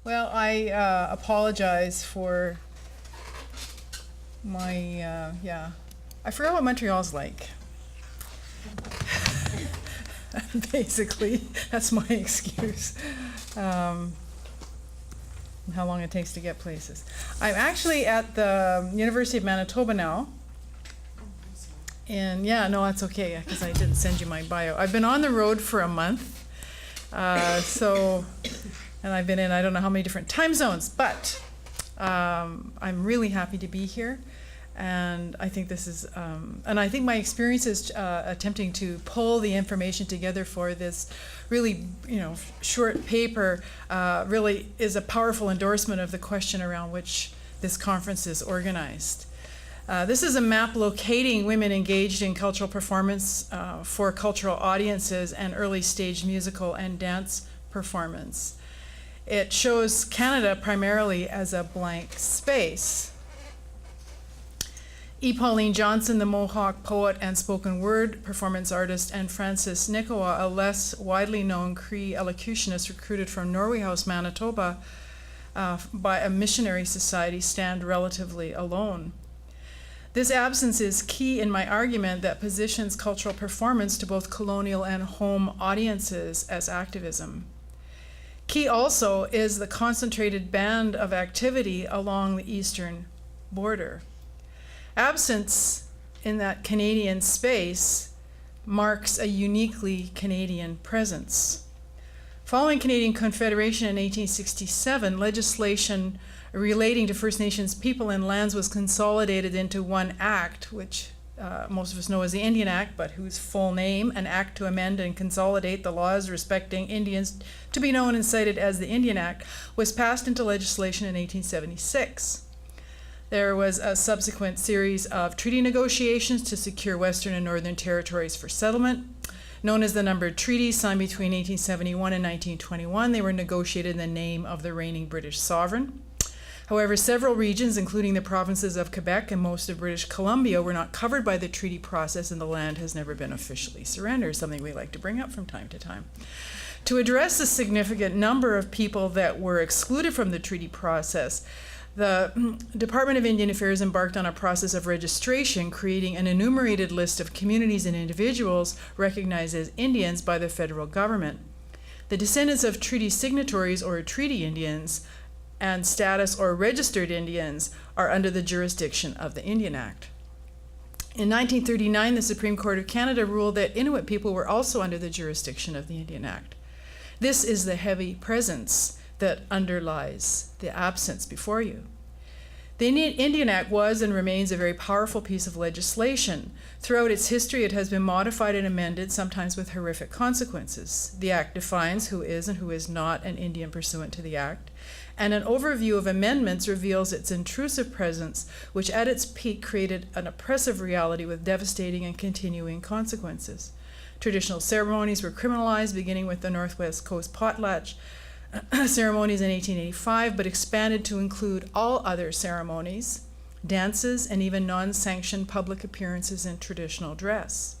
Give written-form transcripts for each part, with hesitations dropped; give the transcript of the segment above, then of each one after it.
Well, I apologize for my, yeah. I forgot what Montreal's like. Basically, that's my excuse. And how long it takes to get places. I'm actually at the University of Manitoba now. And yeah, no, that's okay, because I didn't send you my bio. I've been on the road for a month. And I've been in I don't know how many different time zones, but I'm really happy to be here. And I think this is, and I think my experiences attempting to pull the information together for this really, short paper really is a powerful endorsement of the question around which this conference is organized. This is a map locating women engaged in cultural performance for cultural audiences and early stage musical and dance performance. It shows Canada primarily as a blank space. E. Pauline Johnson, the Mohawk poet and spoken word performance artist, and Frances Nikowa, a less widely known Cree elocutionist recruited from Norway House, Manitoba, by a missionary society, stand relatively alone. This absence is key in my argument that positions cultural performance to both colonial and home audiences as activism. Key also is the concentrated band of activity along the eastern border. Absence in that Canadian space marks a uniquely Canadian presence. Following Canadian Confederation in 1867, legislation relating to First Nations people and lands was consolidated into one act, which most of us know as the Indian Act, but whose full name, an act to amend and consolidate the laws respecting Indians, to be known and cited as the Indian Act, was passed into legislation in 1876. There was a subsequent series of treaty negotiations to secure Western and Northern territories for settlement. Known as the Numbered Treaties, signed between 1871 and 1921, they were negotiated in the name of the reigning British sovereign. However, several regions, including the provinces of Quebec and most of British Columbia, were not covered by the treaty process, and the land has never been officially surrendered, something we like to bring up from time to time. To address the significant number of people that were excluded from the treaty process, the Department of Indian Affairs embarked on a process of registration, creating an enumerated list of communities and individuals recognized as Indians by the federal government. The descendants of treaty signatories or treaty Indians and status or registered Indians are under the jurisdiction of the Indian Act. In 1939, the Supreme Court of Canada ruled that Inuit people were also under the jurisdiction of the Indian Act. This is the heavy presence that underlies the absence before you. The Indian Act was and remains a very powerful piece of legislation. Throughout its history, it has been modified and amended, sometimes with horrific consequences. The Act defines who is and who is not an Indian pursuant to the Act, and an overview of amendments reveals its intrusive presence, which at its peak created an oppressive reality with devastating and continuing consequences. Traditional ceremonies were criminalized, beginning with the Northwest Coast potlatch ceremonies in 1885, but expanded to include all other ceremonies, dances, and even non-sanctioned public appearances in traditional dress.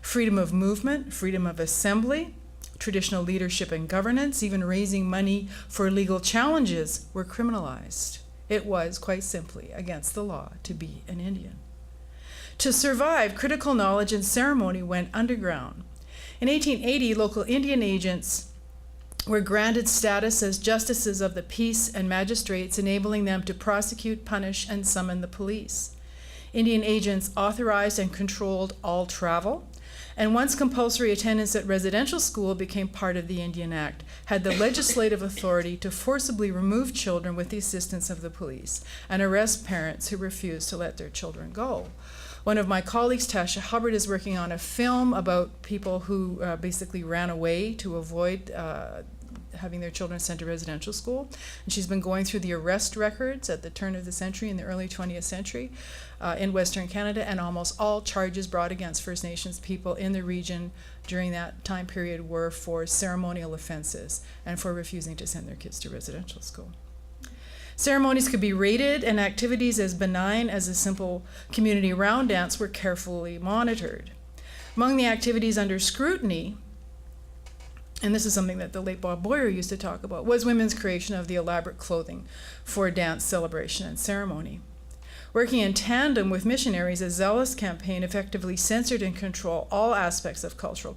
Freedom of movement, freedom of assembly, traditional leadership and governance, even raising money for legal challenges were criminalized. It was, quite simply, against the law to be an Indian. To survive, critical knowledge and ceremony went underground. In 1880, local Indian agents were granted status as justices of the peace and magistrates, enabling them to prosecute, punish, and summon the police. Indian agents authorized and controlled all travel, and once compulsory attendance at residential school became part of the Indian Act, had the legislative authority to forcibly remove children with the assistance of the police and arrest parents who refused to let their children go. One of my colleagues, Tasha Hubbard, is working on a film about people who basically ran away to avoid having their children sent to residential school. And she's been going through the arrest records at the turn of the century, in the early 20th century, in Western Canada, and almost all charges brought against First Nations people in the region during that time period were for ceremonial offenses and for refusing to send their kids to residential school. Ceremonies could be rated, and activities as benign as a simple community round dance were carefully monitored. Among the activities under scrutiny and this is something that the late Bob Boyer used to talk about, was women's creation of the elaborate clothing for dance, celebration, and ceremony. Working in tandem with missionaries, a zealous campaign effectively censored and controlled all aspects of cultural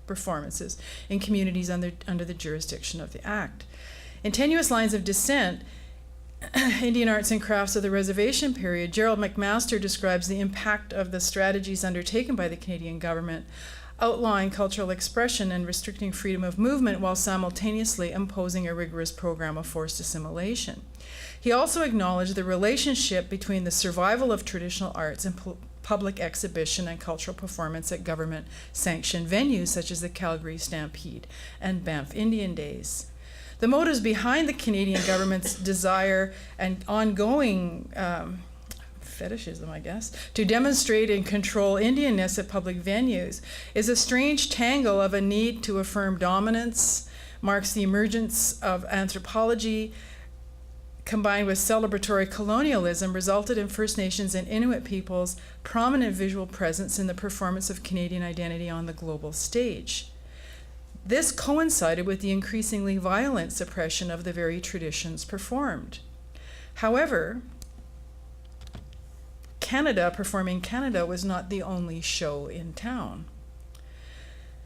performances in communities under the jurisdiction of the Act. In Tenuous Lines of Descent, Indian Arts and Crafts of the Reservation Period, Gerald McMaster describes the impact of the strategies undertaken by the Canadian government, outlawing cultural expression and restricting freedom of movement while simultaneously imposing a rigorous program of forced assimilation. He also acknowledged the relationship between the survival of traditional arts and public exhibition and cultural performance at government-sanctioned venues such as the Calgary Stampede and Banff Indian Days. The motives behind the Canadian government's desire and ongoing fetishism, I guess, to demonstrate and control Indianness at public venues is a strange tangle of a need to affirm dominance, marks the emergence of anthropology, combined with celebratory colonialism, resulted in First Nations and Inuit peoples' prominent visual presence in the performance of Canadian identity on the global stage. This coincided with the increasingly violent suppression of the very traditions performed. However, Performing Canada was not the only show in town.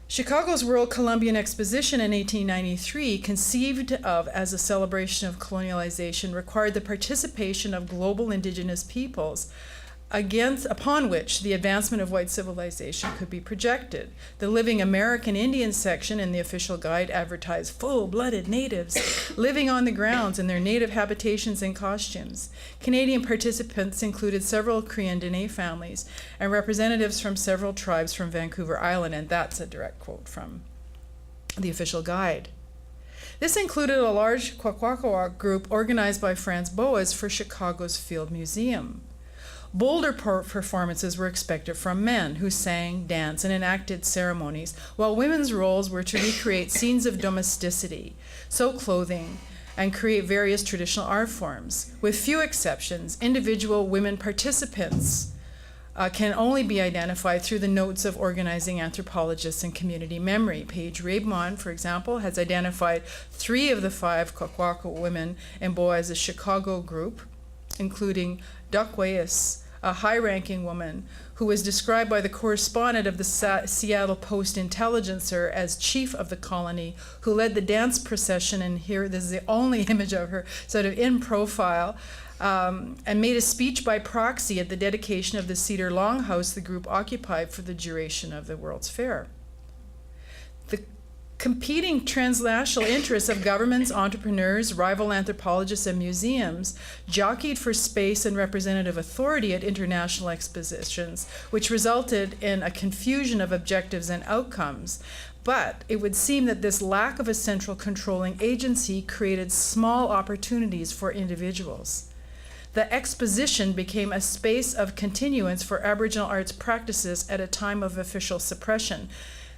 Chicago's World Columbian Exposition in 1893, conceived of as a celebration of colonialization, required the participation of global Indigenous peoples, upon which the advancement of white civilization could be projected. The Living American Indian section in the official guide advertised full-blooded natives living on the grounds in their native habitations and costumes. Canadian participants included several Cree Dene families and representatives from several tribes from Vancouver Island, and that's a direct quote from the official guide. This included a large CWAHI group organized by Franz Boas for Chicago's Field Museum. Bolder performances were expected from men who sang, danced, and enacted ceremonies, while women's roles were to recreate scenes of domesticity, sew clothing, and create various traditional art forms. With few exceptions, individual women participants can only be identified through the notes of organizing anthropologists and community memory. Paige Rabemont, for example, has identified 3 of the 5 CWAHI women in Boas's Chicago group, including Duckways, a high-ranking woman who was described by the correspondent of the Seattle Post-Intelligencer as chief of the colony, who led the dance procession, and here this is the only image of her sort of in profile, and made a speech by proxy at the dedication of the Cedar Longhouse the group occupied for the duration of the World's Fair. The competing transnational interests of governments, entrepreneurs, rival anthropologists, and museums jockeyed for space and representative authority at international expositions, which resulted in a confusion of objectives and outcomes. But it would seem that this lack of a central controlling agency created small opportunities for individuals. The exposition became a space of continuance for Aboriginal arts practices at a time of official suppression,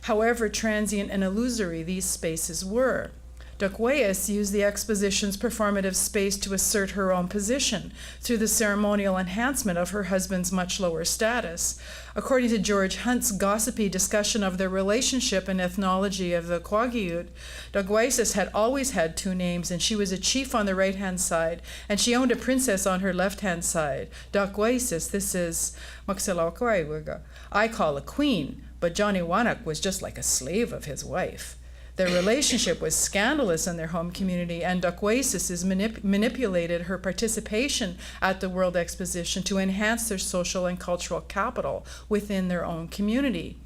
however transient and illusory these spaces were. Duckways used the exposition's performative space to assert her own position through the ceremonial enhancement of her husband's much lower status. According to George Hunt's gossipy discussion of the relationship and ethnology of the Kwakiut, Duckways had always had 2 names, and she was a chief on the right-hand side, and she owned a princess on her left-hand side. Duckways, this is Maxilawakwaiwaga, I call a queen, but Johnny Wanak was just like a slave of his wife. Their relationship was scandalous in their home community, and Duckways manipulated her participation at the World Exposition to enhance their social and cultural capital within their own community.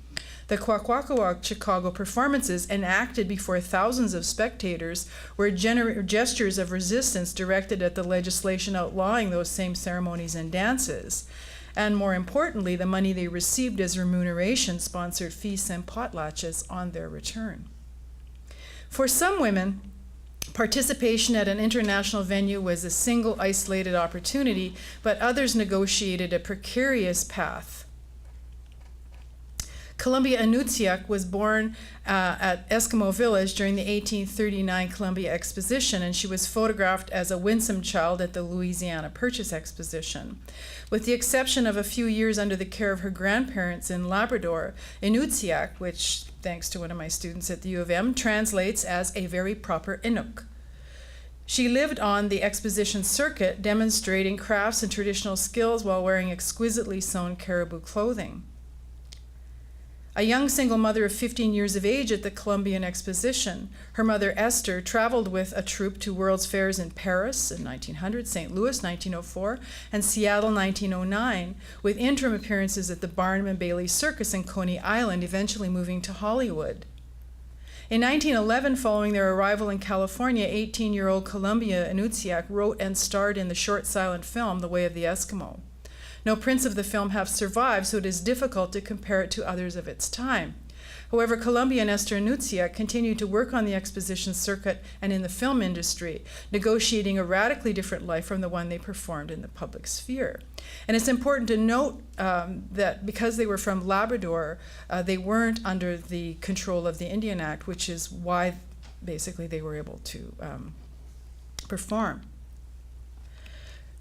The CWAHI Chicago performances, enacted before thousands of spectators, were gestures of resistance directed at the legislation outlawing those same ceremonies and dances. And more importantly, the money they received as remuneration sponsored feasts and potlatches on their return. For some women, participation at an international venue was a single isolated opportunity, but others negotiated a precarious path. Columbia Inutsiak was born at Eskimo Village during the 1839 Columbia Exposition, and she was photographed as a winsome child at the Louisiana Purchase Exposition. With the exception of a few years under the care of her grandparents in Labrador, Inutsiak, which, thanks to one of my students at the U of M, translates as a very proper Inuk. She lived on the exposition circuit, demonstrating crafts and traditional skills while wearing exquisitely sewn caribou clothing. A young single mother of 15 years of age at the Columbian Exposition, her mother Esther traveled with a troupe to World's Fairs in Paris in 1900, St. Louis 1904, and Seattle 1909, with interim appearances at the Barnum and Bailey Circus in Coney Island, eventually moving to Hollywood. In 1911, following their arrival in California, 18-year-old Columbia Inutsiak wrote and starred in the short silent film The Way of the Eskimo. No prints of the film have survived, so it is difficult to compare it to others of its time. However, Columbia and Esther Inutsiak continued to work on the exposition circuit and in the film industry, negotiating a radically different life from the one they performed in the public sphere. And it's important to note that because they were from Labrador, they weren't under the control of the Indian Act, which is why basically they were able to perform.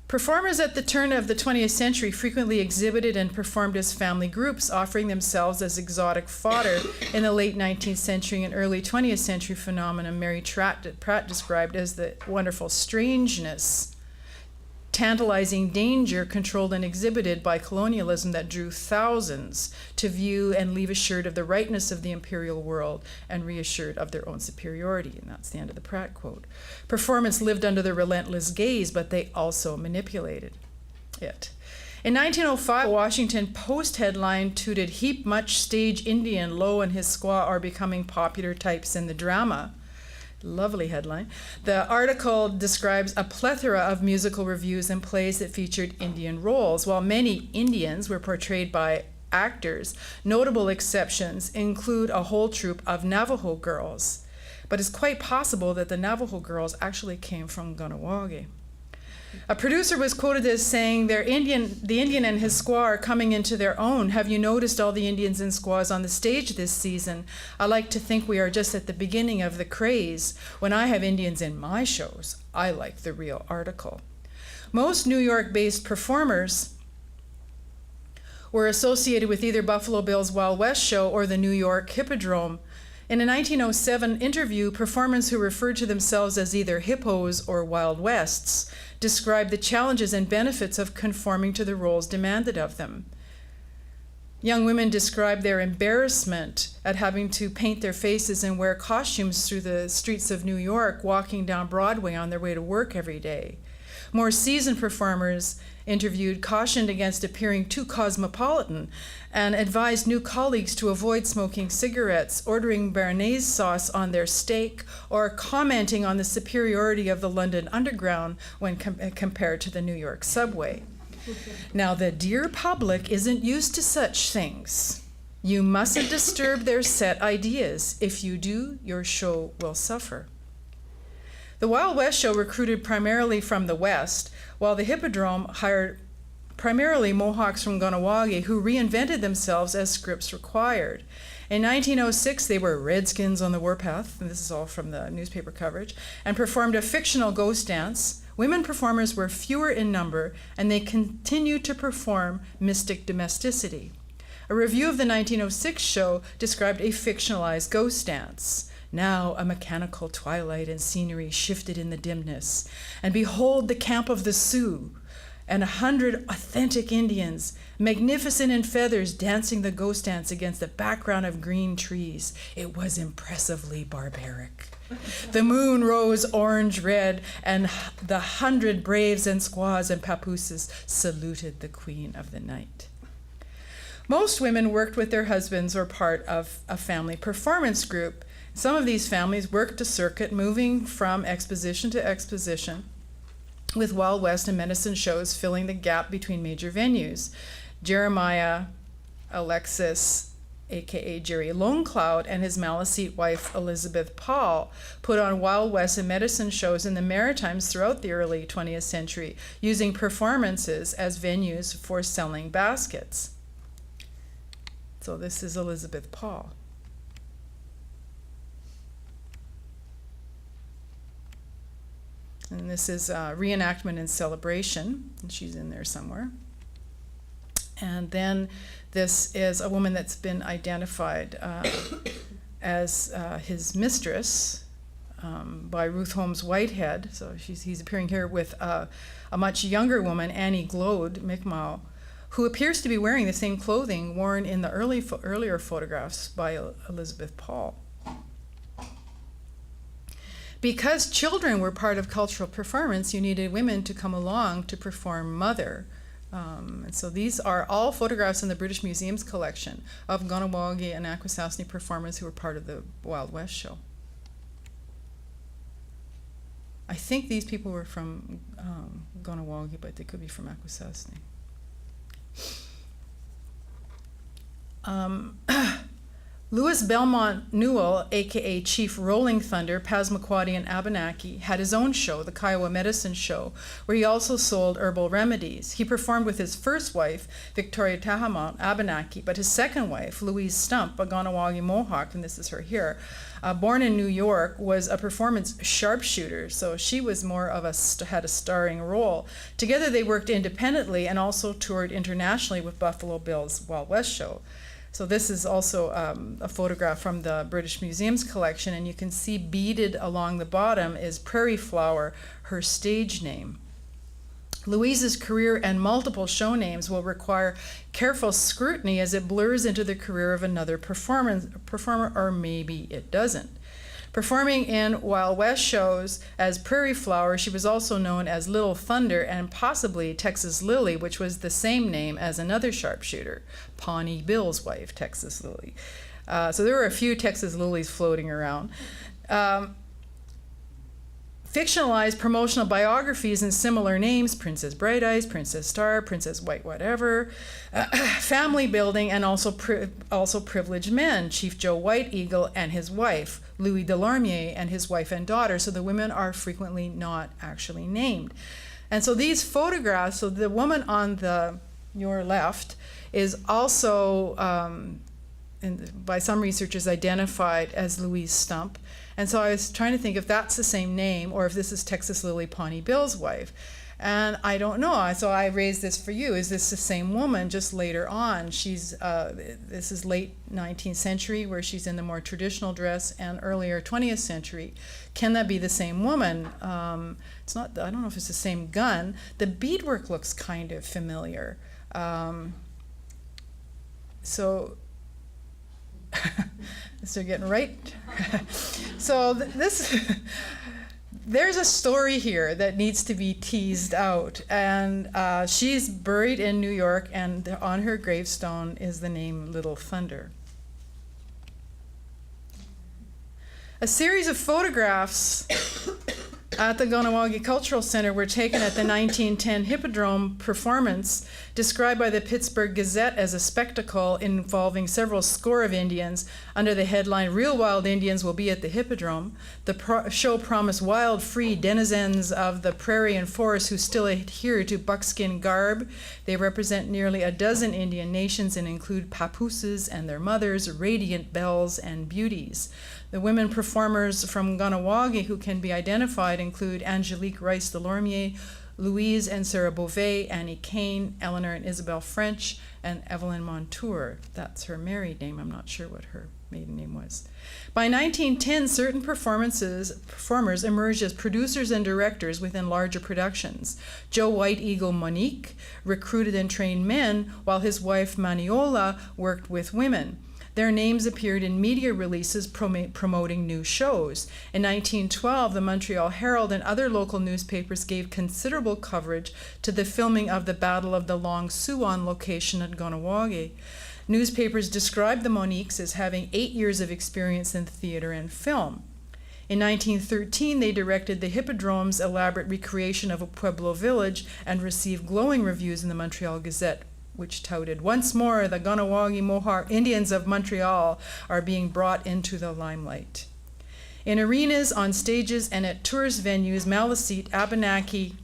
Performers at the turn of the 20th century frequently exhibited and performed as family groups, offering themselves as exotic fodder in the late 19th century and early 20th century phenomenon Mary Pratt described as the wonderful strangeness, tantalizing danger controlled and exhibited by colonialism that drew thousands to view and leave assured of the rightness of the imperial world and reassured of their own superiority. And that's the end of the Pratt quote. Performance lived under the relentless gaze, but they also manipulated it. In 1905, a Washington Post headline tooted, "Heap much stage Indian, Low and his squaw are becoming popular types in the drama." Lovely headline. The article describes a plethora of musical reviews and plays that featured Indian roles. While many Indians were portrayed by actors, notable exceptions include a whole troupe of Navajo girls. But it's quite possible that the Navajo girls actually came from CWAHI. A producer was quoted as saying, the Indian and his squaw are coming into their own. Have you noticed all the Indians and squaws on the stage this season? I like to think we are just at the beginning of the craze. When I have Indians in my shows, I like the real article. Most New York-based performers were associated with either Buffalo Bill's Wild West show or the New York Hippodrome. In a 1907 interview, performers who referred to themselves as either hippos or Wild Wests described the challenges and benefits of conforming to the roles demanded of them. Young women described their embarrassment at having to paint their faces and wear costumes through the streets of New York, walking down Broadway on their way to work every day. More seasoned performers interviewed cautioned against appearing too cosmopolitan and advised new colleagues to avoid smoking cigarettes, ordering béarnaise sauce on their steak, or commenting on the superiority of the London Underground when compared to the New York subway. Now, the dear public isn't used to such things. You mustn't disturb their set ideas. If you do, your show will suffer. The Wild West show recruited primarily from the West, while the Hippodrome hired primarily Mohawks from CWAHI who reinvented themselves as scripts required. In 1906, they were Redskins on the warpath, and this is all from the newspaper coverage, and performed a fictional ghost dance. Women performers were fewer in number, and they continued to perform mystic domesticity. A review of the 1906 show described a fictionalized ghost dance. Now a mechanical twilight and scenery shifted in the dimness, and behold the camp of the Sioux, and 100 authentic Indians, magnificent in feathers, dancing the ghost dance against a background of green trees. It was impressively barbaric. The moon rose orange-red, and the 100 braves and squaws and papooses saluted the queen of the night. Most women worked with their husbands or part of a family performance group. Some of these families worked a circuit, moving from exposition to exposition, with Wild West and medicine shows filling the gap between major venues. Jeremiah Alexis, aka Jerry Lonecloud, and his Maliseet wife Elizabeth Paul put on Wild West and medicine shows in the Maritimes throughout the early 20th century, using performances as venues for selling baskets. So this is Elizabeth Paul. And this is reenactment and celebration, and she's in there somewhere. And then this is a woman that's been identified as his mistress by Ruth Holmes Whitehead. So he's appearing here with a much younger woman, Annie Glode Mi'kmaq, who appears to be wearing the same clothing worn in the earlier photographs by Elizabeth Paul. Because children were part of cultural performance, you needed women to come along to perform mother. And so these are all photographs in the British Museum's collection of Kahnawake and Akwesasne performers who were part of the Wild West show. I think these people were from Kahnawake, but they could be from Akwesasne. Louis Belmont Newell, aka Chief Rolling Thunder, Passamaquoddy and Abenaki, had his own show, the Kiowa Medicine Show, where he also sold herbal remedies. He performed with his first wife, Victoria Tahamount, Abenaki, but his second wife, Louise Stump, a Kahnawake Mohawk, and this is her here, born in New York, was a performance sharpshooter, so she was more of had a starring role. Together they worked independently and also toured internationally with Buffalo Bill's Wild West Show. So this is also a photograph from the British Museum's collection, and you can see beaded along the bottom is Prairie Flower, her stage name. Louise's career and multiple show names will require careful scrutiny as it blurs into the career of another performer, or maybe it doesn't. Performing in Wild West shows as Prairie Flower, she was also known as Little Thunder and possibly Texas Lily, which was the same name as another sharpshooter, Pawnee Bill's wife, Texas Lily. So there were a few Texas Lilies floating around. Fictionalized promotional biographies and similar names, Princess Bright Eyes, Princess Star, Princess White Whatever, family building, and also privileged men, Chief Joe White Eagle and his wife, Louis Delormier and his wife and daughter, so the women are frequently not actually named. And so these photographs, so the woman on your left is also, by some researchers, identified as Louise Stump. And so I was trying to think if that's the same name or if this is Texas Lily Pawnee Bill's wife. And I don't know. So I raised this for you. Is this the same woman just later on? This is late 19th century where she's in the more traditional dress, and earlier 20th century. Can that be the same woman? It's not, I don't know if it's the same gun. The beadwork looks kind of familiar. So getting right. So there's a story here that needs to be teased out, and she's buried in New York, and on her gravestone is the name Little Thunder. A series of photographs at the Kahnawake Cultural Center were taken at the 1910 Hippodrome performance, described by the Pittsburgh Gazette as a spectacle involving several score of Indians under the headline, "Real Wild Indians Will Be at the Hippodrome." The show promised wild, free denizens of the prairie and forest who still adhere to buckskin garb. They represent nearly a dozen Indian nations and include papooses and their mothers, radiant belles, and beauties. The women performers from Kahnawake who can be identified include Angelique Rice Delormier, Louise and Sarah Beauvais, Annie Kane, Eleanor and Isabel French, and Evelyn Montour. That's her married name. I'm not sure what her maiden name was. By 1910, certain performers emerged as producers and directors within larger productions. Joe White Eagle Monique recruited and trained men, while his wife Maniola worked with women. Their names appeared in media releases promoting new shows. In 1912, the Montreal Herald and other local newspapers gave considerable coverage to the filming of the Battle of the Long Sault on location at Kahnawake. Newspapers described the Moniques as having 8 years of experience in theater and film. In 1913, they directed the Hippodrome's elaborate recreation of a Pueblo village and received glowing reviews in the Montreal Gazette, which touted, "Once more, the Kahnawake Mohawk Indians of Montreal are being brought into the limelight." In arenas, on stages, and at tourist venues, Maliseet, Abenaki,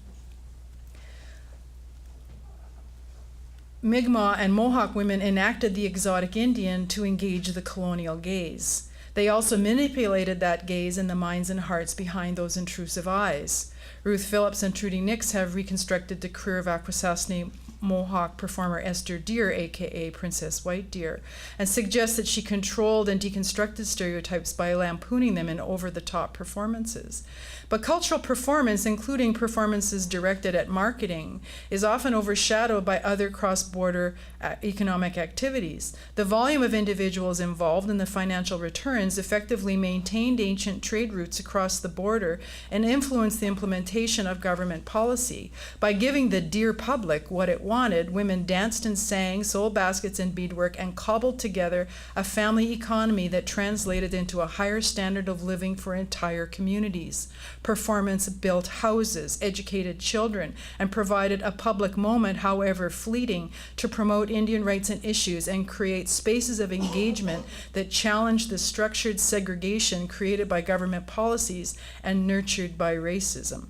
Mi'kmaq and Mohawk women enacted the exotic Indian to engage the colonial gaze. They also manipulated that gaze in the minds and hearts behind those intrusive eyes. Ruth Phillips and Trudy Nix have reconstructed the career of Akwesasne Mohawk performer Esther Deer, aka Princess White Deer, and suggest that she controlled and deconstructed stereotypes by lampooning them in over-the-top performances. But cultural performance, including performances directed at marketing, is often overshadowed by other cross-border economic activities. The volume of individuals involved in the financial returns effectively maintained ancient trade routes across the border and influenced the implementation of government policy. By giving the dear public what it wanted, women danced and sang, sold baskets and beadwork, and cobbled together a family economy that translated into a higher standard of living for entire communities. Performance built houses, educated children, and provided a public moment, however fleeting, to promote Indian rights and issues and create spaces of engagement that challenged the structured segregation created by government policies and nurtured by racism.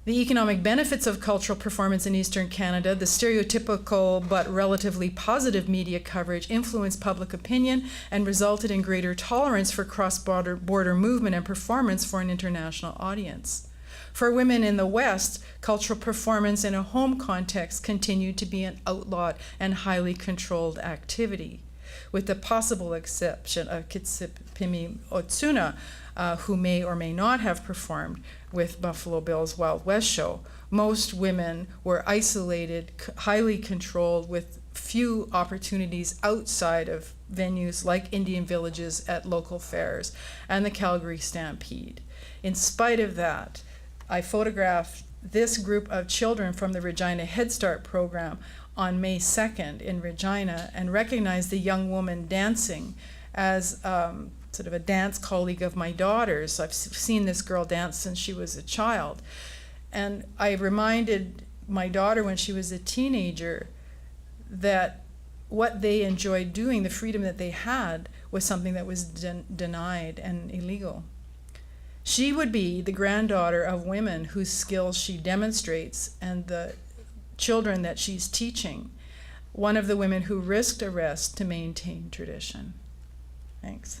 The economic benefits of cultural performance in Eastern Canada, the stereotypical but relatively positive media coverage, influenced public opinion and resulted in greater tolerance for cross-border movement and performance for an international audience. For women in the West, cultural performance in a home context continued to be an outlawed and highly controlled activity, with the possible exception of Kitsipimi Otsuna, who may or may not have performed with Buffalo Bill's Wild West show. Most women were isolated, highly controlled, with few opportunities outside of venues like Indian villages at local fairs and the Calgary Stampede. In spite of that, I photographed this group of children from the Regina Head Start program on May 2nd in Regina and recognized the young woman dancing as sort of a dance colleague of my daughter's. I've seen this girl dance since she was a child. And I reminded my daughter when she was a teenager that what they enjoyed doing, the freedom that they had, was something that was denied and illegal. She would be the granddaughter of women whose skills she demonstrates and the children that she's teaching, one of the women who risked arrest to maintain tradition. Thanks.